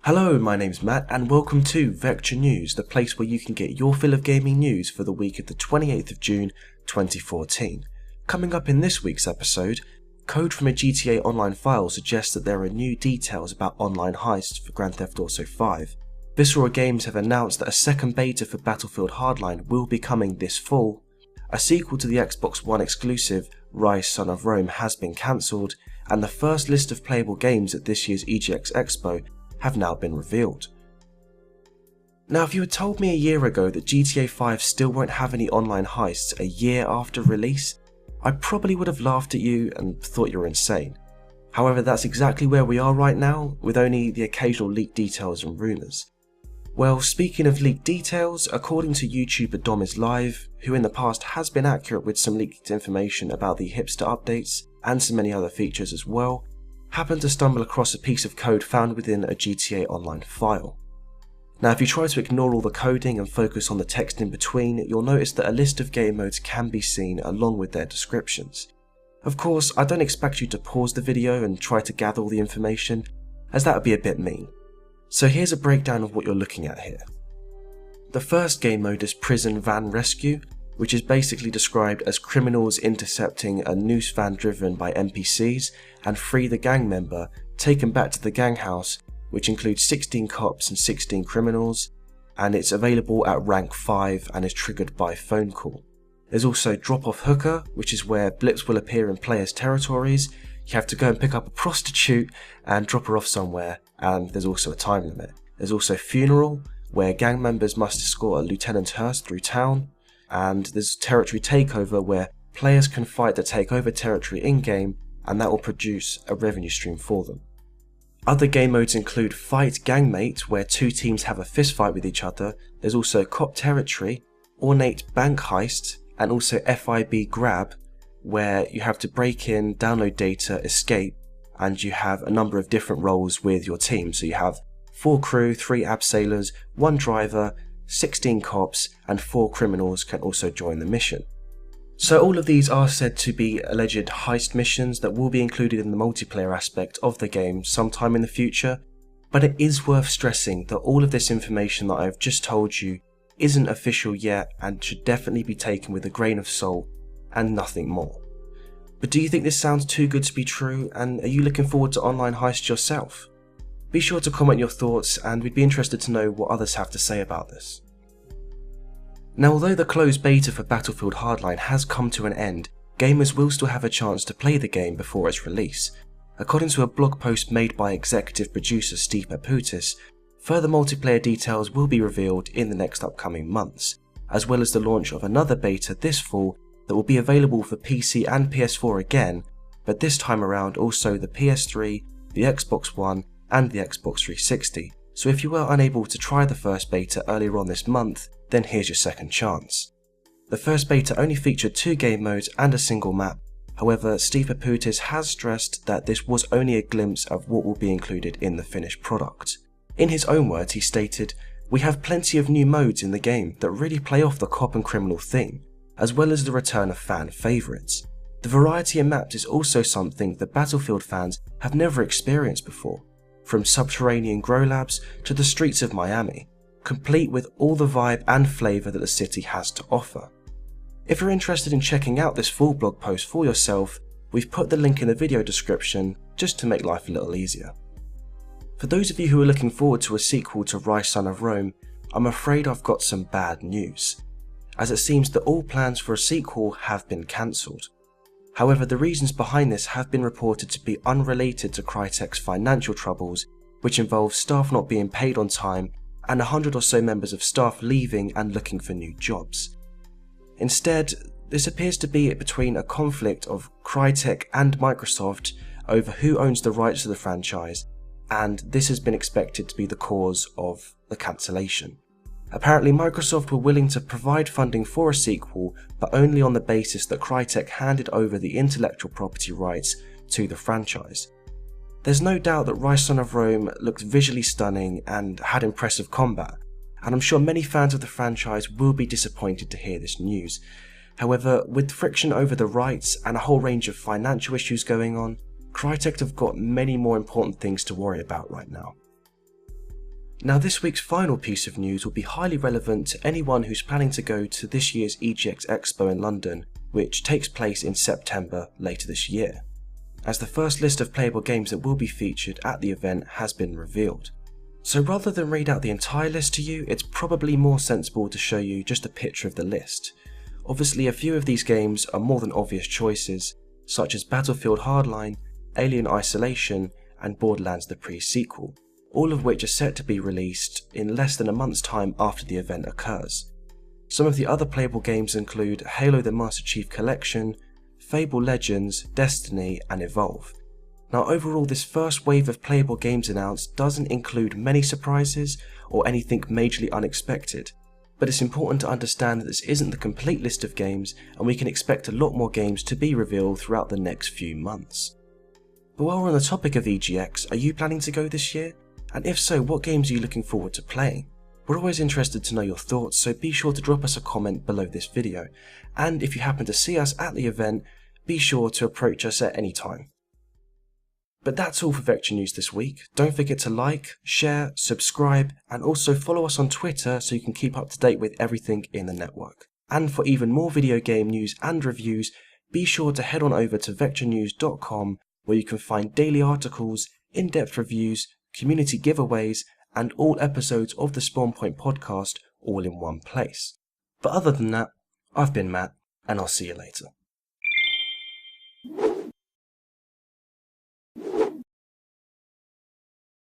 Hello, my name's Matt and welcome to Vectra News, the place where you can get your fill of gaming news for the week of the 28th of June 2014. Coming up in this week's episode, code from a GTA Online file suggests that there are new details about online heists for Grand Theft Auto 5. Visceral Games have announced that a second beta for Battlefield Hardline will be coming this fall. A sequel to the Xbox One exclusive Ryse Son of Rome has been cancelled, and the first list of playable games at this year's EGX Expo have now been revealed. Now, if you had told me a year ago that GTA 5 still won't have any online heists a year after release, I probably would have laughed at you and thought you were insane. However, that's exactly where we are right now, with only the occasional leaked details and rumours. Well, speaking of leaked details, according to YouTuber Dom is Live, who in the past has been accurate with some leaked information about the hipster updates and so many other features as well, happened to stumble across a piece of code found within a GTA Online file. Now, if you try to ignore all the coding and focus on the text in between, you'll notice that a list of game modes can be seen along with their descriptions. Of course, I don't expect you to pause the video and try to gather all the information, as that would be a bit mean. So here's a breakdown of what you're looking at here. The first game mode is Prison Van Rescue, which is basically described as criminals intercepting a noose van driven by NPCs and free the gang member taken back to the gang house, which includes 16 cops and 16 criminals, and it's available at rank 5 and is triggered by phone call. There's also Drop Off Hooker, which is where blips will appear in players' territories. You have to go and pick up a prostitute and drop her off somewhere, and there's also a time limit. There's also Funeral, where gang members must escort a Lieutenant Hurst through town, and there's Territory Takeover, where players can fight to take over territory in-game, and that will produce a revenue stream for them. Other game modes include Fight Gangmate, where two teams have a fist fight with each other. There's also Cop Territory, Ornate Bank Heist, and also FIB Grab, where you have to break in, download data, escape, and you have a number of different roles with your team. So you have 4 crew, 3 abseilers, 1 driver, 16 cops, and 4 criminals can also join the mission. So all of these are said to be alleged heist missions that will be included in the multiplayer aspect of the game sometime in the future, but it is worth stressing that all of this information that I've just told you isn't official yet and should definitely be taken with a grain of salt and nothing more. But do you think this sounds too good to be true, and are you looking forward to online heists yourself? Be sure to comment your thoughts, and we'd be interested to know what others have to say about this. Now, although the closed beta for Battlefield Hardline has come to an end, gamers will still have a chance to play the game before its release. According to a blog post made by executive producer Steve Paputis, further multiplayer details will be revealed in the next upcoming months, as well as the launch of another beta this fall that will be available for PC and PS4 again, but this time around also the PS3, the Xbox One, and the Xbox 360. So if you were unable to try the first beta earlier on this month, then here's your second chance. The first beta only featured 2 game modes and a single map. However, Steve Paputis has stressed that this was only a glimpse of what will be included in the finished product. In his own words, he stated, "We have plenty of new modes in the game that really play off the cop and criminal theme, as well as the return of fan favourites. The variety in maps is also something that Battlefield fans have never experienced before, from subterranean grow labs to the streets of Miami, complete with all the vibe and flavour that the city has to offer." If you're interested in checking out this full blog post for yourself, we've put the link in the video description just to make life a little easier. For those of you who are looking forward to a sequel to Ryse Son of Rome, I'm afraid I've got some bad news, as it seems that all plans for a sequel have been cancelled. However, the reasons behind this have been reported to be unrelated to Crytek's financial troubles, which involve staff not being paid on time and 100 or so members of staff leaving and looking for new jobs. Instead, this appears to be between a conflict of Crytek and Microsoft over who owns the rights to the franchise, and this has been expected to be the cause of the cancellation. Apparently, Microsoft were willing to provide funding for a sequel, but only on the basis that Crytek handed over the intellectual property rights to the franchise. There's no doubt that Ryse Son of Rome looked visually stunning and had impressive combat, and I'm sure many fans of the franchise will be disappointed to hear this news. However, with friction over the rights and a whole range of financial issues going on, Crytek have got many more important things to worry about right now. Now, this week's final piece of news will be highly relevant to anyone who's planning to go to this year's EGX Expo in London, which takes place in September later this year, as the first list of playable games that will be featured at the event has been revealed. So rather than read out the entire list to you, it's probably more sensible to show you just a picture of the list. Obviously, a few of these games are more than obvious choices, such as Battlefield Hardline, Alien Isolation, and Borderlands the pre-sequel, all of which are set to be released in less than a month's time after the event occurs. Some of the other playable games include Halo the Master Chief Collection, Fable Legends, Destiny, and Evolve. Now overall, this first wave of playable games announced doesn't include many surprises or anything majorly unexpected, but it's important to understand that this isn't the complete list of games, and we can expect a lot more games to be revealed throughout the next few months. But while we're on the topic of EGX, are you planning to go this year? And if so, what games are you looking forward to playing? We're always interested to know your thoughts, so be sure to drop us a comment below this video. And if you happen to see us at the event, be sure to approach us at any time. But that's all for Vectra News this week. Don't forget to like, share, subscribe, and also follow us on Twitter so you can keep up to date with everything in the network. And for even more video game news and reviews, be sure to head on over to vectranews.com, where you can find daily articles, in-depth reviews, community giveaways, and all episodes of the Spawn Point podcast all in one place. But other than that, I've been Matt, and I'll see you later.